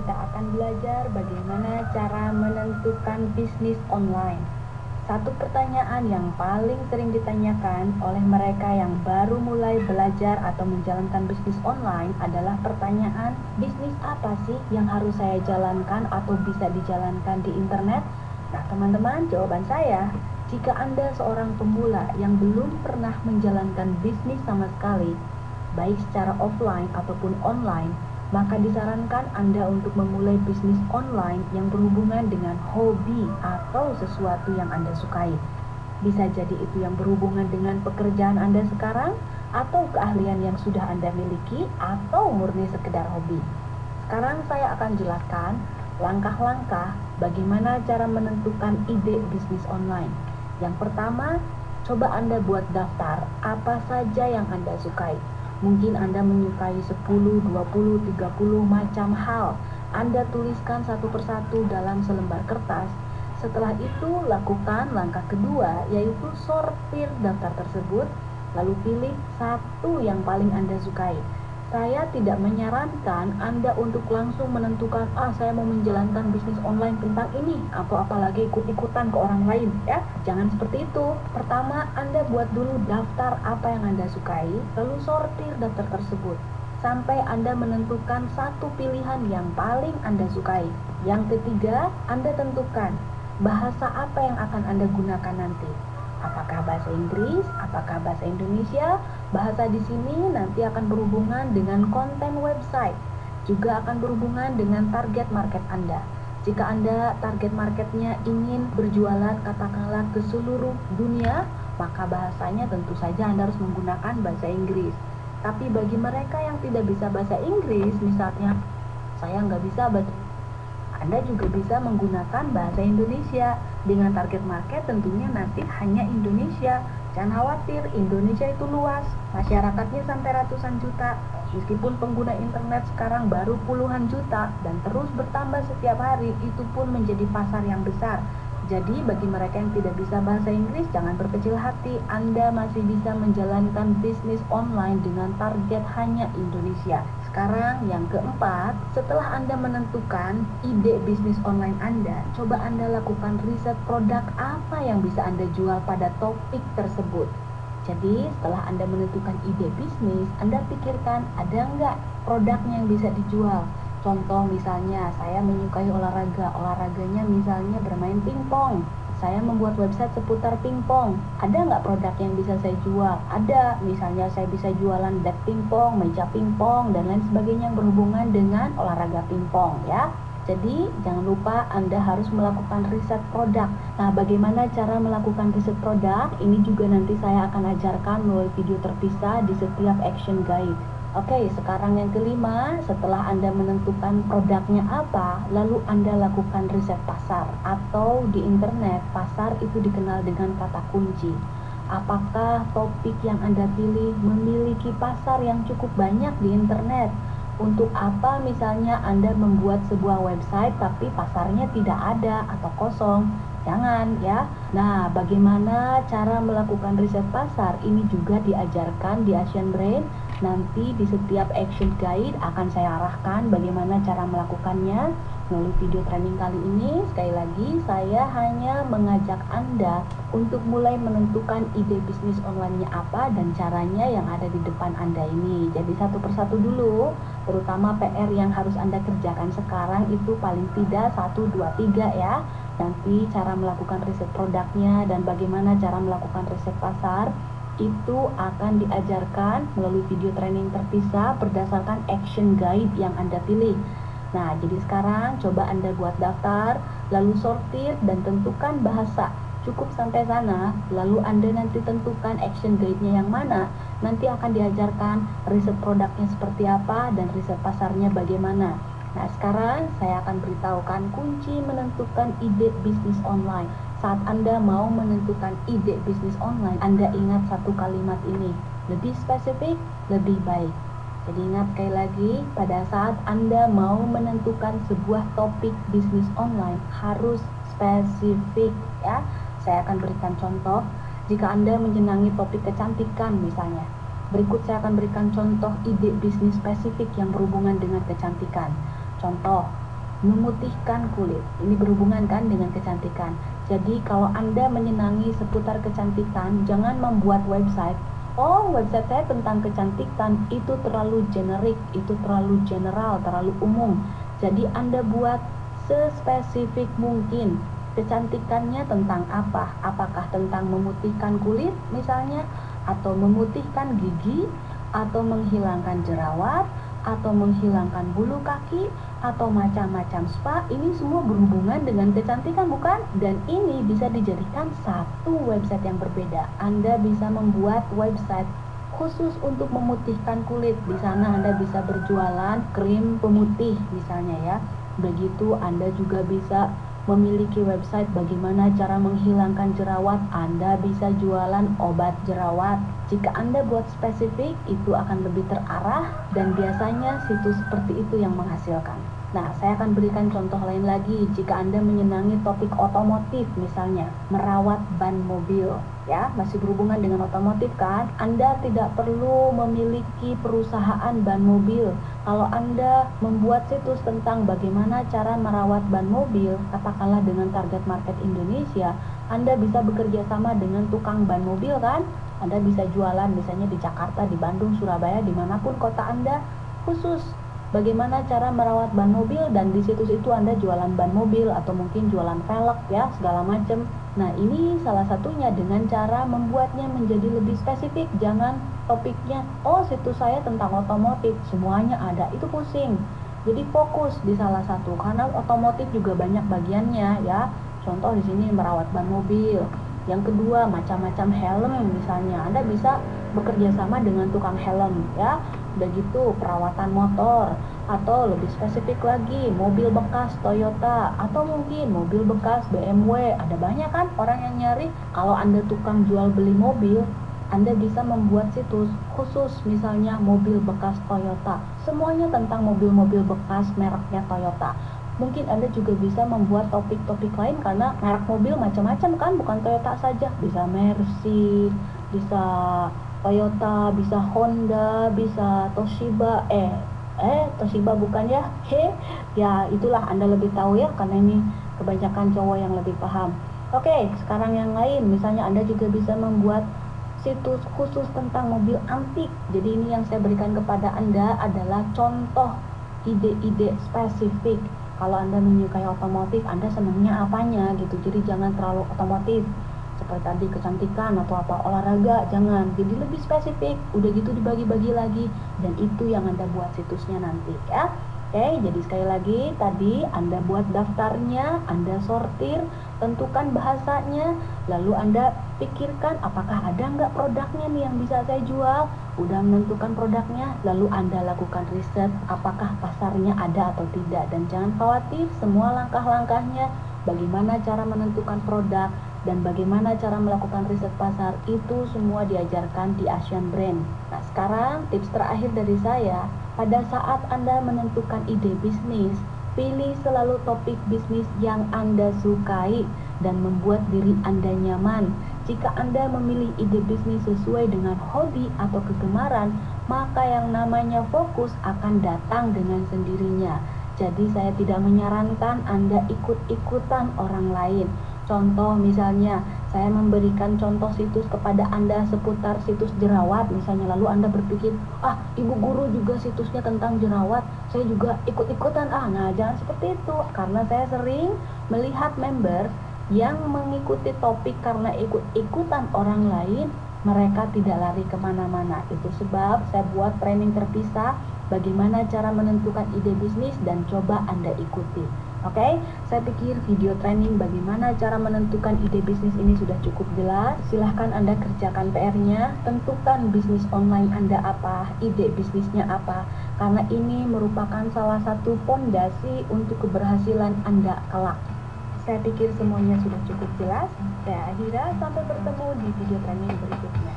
kita akan belajar bagaimana cara menentukan bisnis online. Satu pertanyaan yang paling sering ditanyakan oleh mereka yang baru mulai belajar atau menjalankan bisnis online adalah pertanyaan, bisnis apa sih yang harus saya jalankan atau bisa dijalankan di internet? Nah teman-teman, jawaban saya, jika Anda seorang pemula yang belum pernah menjalankan bisnis sama sekali, baik secara offline ataupun online, maka disarankan Anda untuk memulai bisnis online yang berhubungan dengan hobi atau sesuatu yang Anda sukai. Bisa jadi itu yang berhubungan dengan pekerjaan Anda sekarang, atau keahlian yang sudah Anda miliki, atau murni sekedar hobi. Sekarang saya akan jelaskan langkah-langkah bagaimana cara menentukan ide bisnis online. Yang pertama, coba Anda buat daftar apa saja yang Anda sukai. Mungkin Anda menyukai 10, 20, 30 macam hal. Anda tuliskan satu persatu dalam selembar kertas. Setelah itu, lakukan langkah kedua, yaitu sortir daftar tersebut, lalu pilih satu yang paling Anda sukai. Saya tidak menyarankan Anda untuk langsung menentukan, saya mau menjalankan bisnis online tentang ini, atau apalagi ikut-ikutan ke orang lain, ya. Jangan seperti itu. Pertama, Anda buat dulu daftar apa yang Anda sukai, lalu sortir daftar tersebut, sampai Anda menentukan satu pilihan yang paling Anda sukai. Yang ketiga, Anda tentukan bahasa apa yang akan Anda gunakan nanti. Apakah bahasa Inggris, apakah bahasa Indonesia? Bahasa di sini nanti akan berhubungan dengan konten website, juga akan berhubungan dengan target market Anda. Jika Anda target marketnya ingin berjualan katakanlah ke seluruh dunia, maka bahasanya tentu saja Anda harus menggunakan bahasa Inggris. Tapi bagi mereka yang tidak bisa bahasa Inggris, misalnya saya nggak bisa bahasa, Anda juga bisa menggunakan bahasa Indonesia. Dengan target market tentunya nanti hanya Indonesia. Jangan khawatir, Indonesia itu luas, masyarakatnya sampai ratusan juta. Meskipun pengguna internet sekarang baru puluhan juta dan terus bertambah setiap hari, itu pun menjadi pasar yang besar. Jadi bagi mereka yang tidak bisa bahasa Inggris, jangan berkecil hati, Anda masih bisa menjalankan bisnis online dengan target hanya Indonesia. Sekarang yang keempat, setelah Anda menentukan ide bisnis online Anda, coba Anda lakukan riset produk apa yang bisa Anda jual pada topik tersebut. Jadi setelah Anda menentukan ide bisnis, Anda pikirkan ada nggak produknya yang bisa dijual. Contoh misalnya, saya menyukai olahraganya misalnya bermain pingpong. Saya membuat website seputar pingpong. Ada nggak produk yang bisa saya jual? Ada, misalnya saya bisa jualan bat pingpong, meja pingpong, dan lain sebagainya yang berhubungan dengan olahraga pingpong ya. Jadi jangan lupa Anda harus melakukan riset produk. Nah, bagaimana cara melakukan riset produk? Ini juga nanti saya akan ajarkan melalui video terpisah di setiap action guide. Oke, sekarang yang kelima, setelah Anda menentukan produknya apa, lalu Anda lakukan riset pasar, atau di internet, pasar itu dikenal dengan kata kunci. Apakah topik yang Anda pilih memiliki pasar yang cukup banyak di internet? Untuk apa misalnya Anda membuat sebuah website tapi pasarnya tidak ada atau kosong? Jangan ya. Nah, bagaimana cara melakukan riset pasar? Ini juga diajarkan di Asian Brain. Nanti di setiap action guide akan saya arahkan bagaimana cara melakukannya melalui video training kali ini. Sekali lagi, saya hanya mengajak Anda untuk mulai menentukan ide bisnis online-nya apa dan caranya yang ada di depan Anda ini. Jadi satu persatu dulu, terutama PR yang harus Anda kerjakan sekarang itu paling tidak 1, 2, 3 ya. Nanti cara melakukan riset produknya dan bagaimana cara melakukan riset pasar itu akan diajarkan melalui video training terpisah berdasarkan action guide yang Anda pilih. Nah, jadi sekarang coba Anda buat daftar, lalu sortir dan tentukan bahasa. Cukup sampai sana, lalu Anda nanti tentukan action guide-nya yang mana. Nanti akan diajarkan riset produknya seperti apa dan riset pasarnya bagaimana. Nah, sekarang saya akan beritahukan kunci menentukan ide bisnis online. Saat Anda mau menentukan ide bisnis online, Anda ingat satu kalimat ini, lebih spesifik, lebih baik. Jadi ingat sekali lagi, pada saat Anda mau menentukan sebuah topik bisnis online, harus spesifik ya. Saya akan berikan contoh, jika Anda menyenangi topik kecantikan misalnya. Berikut saya akan berikan contoh ide bisnis spesifik yang berhubungan dengan kecantikan. Contoh, memutihkan kulit. Ini berhubungan kan dengan kecantikan. Jadi kalau Anda menyenangi seputar kecantikan, jangan membuat website. Oh, website saya tentang kecantikan, itu terlalu generik, itu terlalu general, terlalu umum. Jadi Anda buat sespesifik mungkin. Kecantikannya tentang apa? Apakah tentang memutihkan kulit misalnya, atau memutihkan gigi, atau menghilangkan jerawat, atau menghilangkan bulu kaki, atau macam-macam spa. Ini semua berhubungan dengan kecantikan, bukan? Dan ini bisa dijadikan satu website yang berbeda. Anda bisa membuat website khusus untuk memutihkan kulit. Di sana Anda bisa berjualan krim pemutih misalnya ya. Begitu Anda juga bisa memiliki website bagaimana cara menghilangkan jerawat. Anda bisa jualan obat jerawat. Jika Anda buat spesifik, itu akan lebih terarah dan biasanya situs seperti itu yang menghasilkan. Nah, saya akan berikan contoh lain lagi. Jika Anda menyenangi topik otomotif misalnya, merawat ban mobil, ya, masih berhubungan dengan otomotif kan? Anda tidak perlu memiliki perusahaan ban mobil. Kalau Anda membuat situs tentang bagaimana cara merawat ban mobil, katakanlah dengan target market Indonesia, Anda bisa bekerja sama dengan tukang ban mobil kan? Anda bisa jualan misalnya di Jakarta, di Bandung, Surabaya, dimanapun kota Anda, khusus bagaimana cara merawat ban mobil, dan di situs itu Anda jualan ban mobil atau mungkin jualan velg ya, segala macam. Nah, ini salah satunya dengan cara membuatnya menjadi lebih spesifik. Jangan topiknya, oh situs saya tentang otomotif, semuanya ada, itu pusing. Jadi fokus di salah satu, karena otomotif juga banyak bagiannya ya. Contoh di sini merawat ban mobil. Yang kedua, macam-macam helm misalnya. Anda bisa bekerja sama dengan tukang helm ya. Udah gitu perawatan motor, atau lebih spesifik lagi mobil bekas Toyota, atau mungkin mobil bekas BMW. Ada banyak kan orang yang nyari. Kalau Anda tukang jual beli mobil, Anda bisa membuat situs khusus misalnya mobil bekas Toyota. Semuanya tentang mobil-mobil bekas mereknya Toyota. Mungkin Anda juga bisa membuat topik-topik lain karena merek mobil macam-macam kan, bukan Toyota saja. Bisa Mercy, bisa Toyota, bisa Honda, bisa Toshiba. Toshiba bukan ya? Ya itulah, Anda lebih tahu ya, karena ini kebanyakan cowok yang lebih paham. Oke, sekarang yang lain, misalnya Anda juga bisa membuat situs khusus tentang mobil antik. Jadi ini yang saya berikan kepada Anda adalah contoh ide-ide spesifik. Kalau Anda menyukai otomotif, Anda senangnya apanya gitu. Jadi jangan terlalu otomotif seperti tadi kecantikan atau apa, olahraga, jangan. Jadi lebih spesifik. Udah gitu dibagi-bagi lagi, dan itu yang Anda buat situsnya nanti ya. Oke, jadi sekali lagi tadi Anda buat daftarnya, Anda sortir, tentukan bahasanya, lalu Anda pikirkan apakah ada nggak produknya nih yang bisa saya jual. Udah menentukan produknya, lalu Anda lakukan riset apakah pasarnya ada atau tidak. Dan jangan khawatir, semua langkah-langkahnya, bagaimana cara menentukan produk dan bagaimana cara melakukan riset pasar, itu semua diajarkan di Asian Brand. Nah, sekarang tips terakhir dari saya, pada saat Anda menentukan ide bisnis, pilih selalu topik bisnis yang Anda sukai dan membuat diri Anda nyaman. Jika Anda memilih ide bisnis sesuai dengan hobi atau kegemaran, maka yang namanya fokus akan datang dengan sendirinya. Jadi saya tidak menyarankan Anda ikut-ikutan orang lain. Contoh misalnya, saya memberikan contoh situs kepada Anda seputar situs jerawat misalnya, lalu Anda berpikir, ibu guru juga situsnya tentang jerawat, saya juga ikut-ikutan. Nah, jangan seperti itu, karena saya sering melihat member yang mengikuti topik karena ikut-ikutan orang lain, mereka tidak lari kemana-mana. Itu sebab saya buat training terpisah, bagaimana cara menentukan ide bisnis, dan coba Anda ikuti. Oke, saya pikir video training bagaimana cara menentukan ide bisnis ini sudah cukup jelas. Silahkan Anda kerjakan PR-nya, tentukan bisnis online Anda apa, ide bisnisnya apa, karena ini merupakan salah satu fondasi untuk keberhasilan Anda kelak. Saya pikir semuanya sudah cukup jelas. Saya akhirnya sampai bertemu di video training berikutnya.